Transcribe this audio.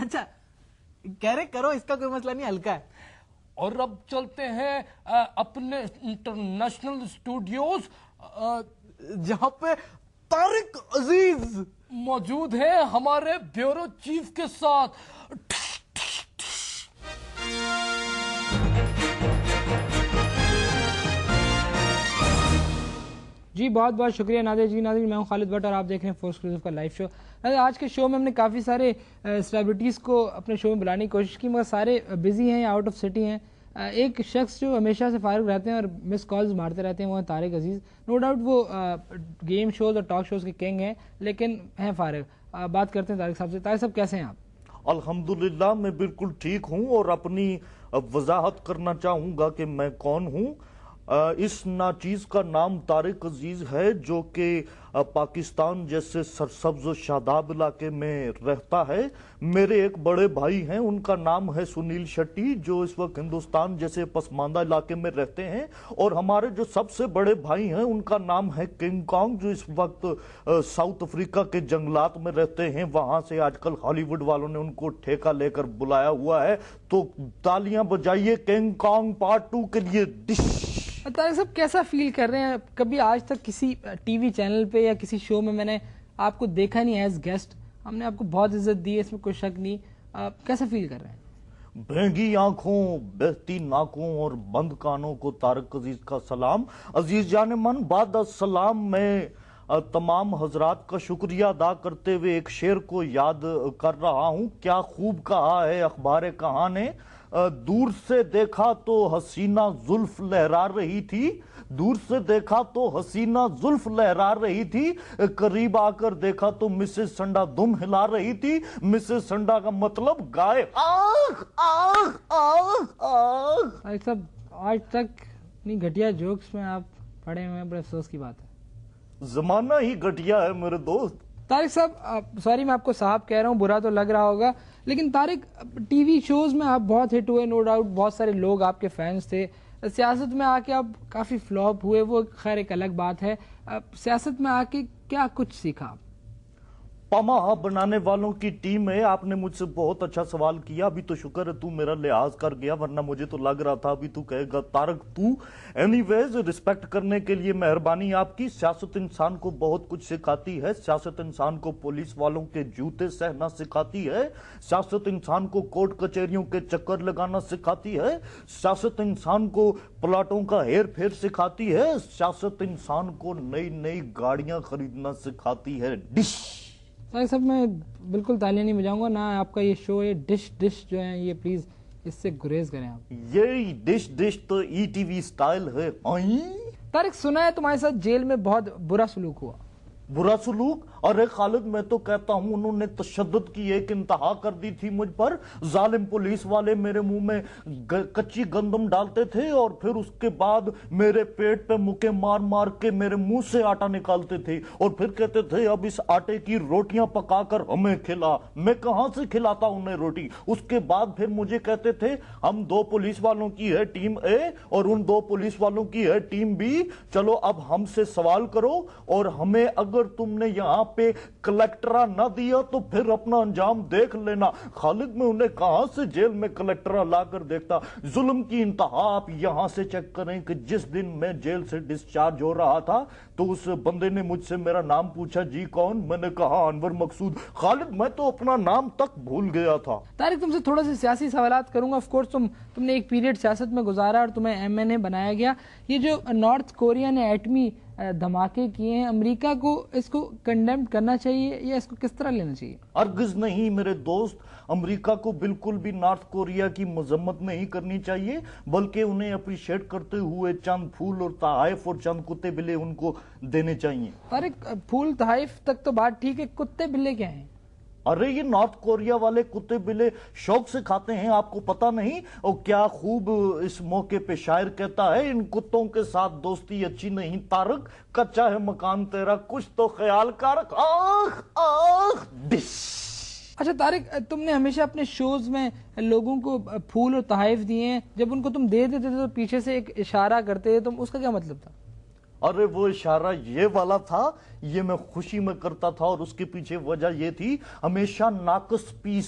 اچھا کہہ رہے کرو، اس کا کوئی مسئلہ نہیں، ہلکا ہے. اور اب چلتے ہیں اپنے انٹرنیشنل اسٹوڈیوز جہاں پہ طارق عزیز موجود ہے ہمارے بیورو چیف کے ساتھ. جی بہت بہت شکریہ نادر جی. ناظرین میں ہوں خالد بٹ اور آپ دیکھ رہے ہیں فورس ایکسکلوسیو کا لائیو شو. آج کے شو میں ہم نے کافی سارے سیلیبریٹیز کو اپنے شو میں بلانے کی کوشش کی، مگر سارے بزی ہیں یا آؤٹ آف سٹی ہیں. ایک شخص جو ہمیشہ سے فارغ رہتے ہیں اور مس کالز مارتے رہتے ہیں وہ ہیں طارق عزیز. نو ڈاؤٹ وہ گیم شوز اور ٹاک شوز کے کنگ ہیں، لیکن ہیں فارغ. بات کرتے ہیں طارق صاحب سے. طارق صاحب کیسے ہیں آپ؟ الحمدللہ میں بالکل ٹھیک ہوں، اور اپنی وضاحت کرنا چاہوں گا کہ میں کون ہوں. اس ناچیز کا نام طارق عزیز ہے، جو کہ پاکستان جیسے سرسبز و شاداب علاقے میں رہتا ہے. میرے ایک بڑے بھائی ہیں، ان کا نام ہے سنیل شیٹی، جو اس وقت ہندوستان جیسے پسماندہ علاقے میں رہتے ہیں. اور ہمارے جو سب سے بڑے بھائی ہیں ان کا نام ہے کنگ کانگ، جو اس وقت ساؤتھ افریقہ کے جنگلات میں رہتے ہیں. وہاں سے آج کل ہالی ووڈ والوں نے ان کو ٹھیکہ لے کر بلایا ہوا ہے. تو تالیاں بجائیے کنگ کانگ پارٹ 2 کے لیے. طارق صاحب کیسا فیل کر رہے ہیں؟ کبھی آج تک کسی ٹی وی چینل پہ یا کسی شو میں نے آپ کو دیکھا نہیں ایز گیسٹ. ہم نے آپ کو بہت عزت دی ہے، اس میں کوئی شک نہیں. کیسا فیل کر رہے ہیں؟ بھینگی آنکھوں، بہتی ناکوں اور بند کانوں کو طارق عزیز کا سلام. عزیز جان من، بعد السلام میں تمام حضرات کا شکریہ ادا کرتے ہوئے ایک شعر کو یاد کر رہا ہوں. کیا خوب کہا ہے اخبار کہاں نے، دور سے دیکھا تو حسینہ زلف لہرا رہی تھی، دور سے دیکھا تو حسینہ زلف لہرا رہی تھی، قریب آ کر دیکھا تو مسز سنڈا دم ہلا رہی تھی. مسز سنڈا کا مطلب گائے. آخ آخ آخ آخ. طارق صاحب آج تک نہیں گھٹیا جوکس میں آپ پڑے ہوئے ہیں، بڑے افسوس کی بات ہے. زمانہ ہی گھٹیا ہے میرے دوست. طارق صاحب سوری میں آپ کو صاحب کہہ رہا ہوں، برا تو لگ رہا ہوگا، لیکن طارق ٹی وی شوز میں آپ بہت ہٹ ہوئے، نو ڈاؤٹ بہت سارے لوگ آپ کے فینس تھے. سیاست میں آ کے آپ کافی فلاپ ہوئے، وہ خیر ایک الگ بات ہے. سیاست میں آ کے کیا کچھ سیکھا آپ؟ پماہا بنانے والوں کی ٹیم ہے. آپ نے مجھ سے بہت اچھا سوال کیا. ابھی تو شکر ہے تو میرا لحاظ کر گیا، ورنہ مجھے تو لگ رہا تھا ابھی تو کہے گا طارق تو. اینی ویز رسپیکٹ کرنے کے لیے مہربانی آپ کی. سیاست انسان کو بہت کچھ سکھاتی ہے. سیاست انسان کو پولیس والوں کے جوتے سہنا سکھاتی ہے. سیاست انسان کو کورٹ کچہریوں کے چکر لگانا سکھاتی ہے. سیاست انسان کو پلاٹوں کا ہیر پھیر سکھاتی ہے. سیاست انسان کو نئی نئی گاڑیاں خریدنا سکھاتی ہے. ڈش. طارق صاحب میں بالکل تالیاں نہیں بجاؤں گا نا. آپ کا یہ شو ہے ڈش جو ہے یہ پلیز اس سے گریز کریں آپ. یہ ڈش تو ای ٹی وی سٹائل ہے. طارق سنا ہے تمہارے ساتھ جیل میں بہت برا سلوک ہوا. برا سلوک؟ ارے خالد میں تو کہتا ہوں انہوں نے تشدد کی ایک انتہا کر دی تھی مجھ پر. ظالم پولیس والے میرے منہ میں کچی گندم ڈالتے تھے اور پھر اس کے بعد میرے پیٹ پہ مکے مار مار کے میرے منہ سے آٹا نکالتے تھے اور پھر کہتے تھے اب اس آٹے کی روٹیاں پکا کر ہمیں کھلا. میں کہاں سے کھلاتا انہیں روٹی. اس کے بعد پھر مجھے کہتے تھے ہم 2 پولیس والوں کی ہے ٹیم اے اور ان 2 پولیس والوں کی ہے ٹیم بی. چلو اب ہم سے سوال کرو اور ہمیں اگر تم نے یہاں پہ کلیکٹرا نہ دیا تو پھر اپنا انجام دیکھ لینا. خالد میں انہیں کہاں سے جیل میں کلیکٹرا لا کر دیکھتا. ظلم کی انتہا آپ یہاں سے چیک کریں کہ جس دن میں جیل سے ڈسچارج ہو رہا تھا تو اس بندے نے مجھ سے میرا نام پوچھا جی کون. میں نے کہا انور مقصود. خالد میں تو اپنا نام تک بھول گیا تھا. طارق تم سے تھوڑا سے سیاسی سوالات کروں گا. آف کورس تم نے ایک پیریڈ سیاست میں گزارا اور تمہیں ایم این اے بنایا گیا. یہ جو نارتھ کوریا نے ایٹمی دھماکے کیے ہیں، امریکہ کو اس کو کنڈیم کرنا چاہیے یا اس کو کس طرح لینا چاہیے؟ ہرگز نہیں میرے دوست. امریکہ کو بالکل بھی نارتھ کوریا کی مذمت نہیں کرنی چاہیے، بلکہ انہیں اپریشیٹ کرتے ہوئے چند پھول اور تحائف اور چند کتے بلے ان کو دینے چاہیے. طارق پھول تحائف تک تو بات ٹھیک ہے، کتے بلے کیا ہیں؟ ارے یہ نارتھ کوریا والے کتے بلے شوق سے کھاتے ہیں، آپ کو پتا نہیں؟ اور کیا خوب اس موقع پہ شاعر کہتا ہے ان کتوں کے ساتھ دوستی اچھی نہیں طارق، کچا ہے مکان تیرا کچھ تو خیال کر. آخ آخ ڈش. اچھا طارق تم نے ہمیشہ اپنے شوز میں لوگوں کو پھول اور تحائف دیے ہیں، جب ان کو تم دے دیتے تھے تو پیچھے سے ایک اشارہ کرتے تھے، تم اس کا کیا مطلب تھا؟ ارے وہ اشارہ یہ والا تھا، یہ میں خوشی میں کرتا تھا اور اس کے پیچھے وجہ یہ تھی ہمیشہ ناقص پیس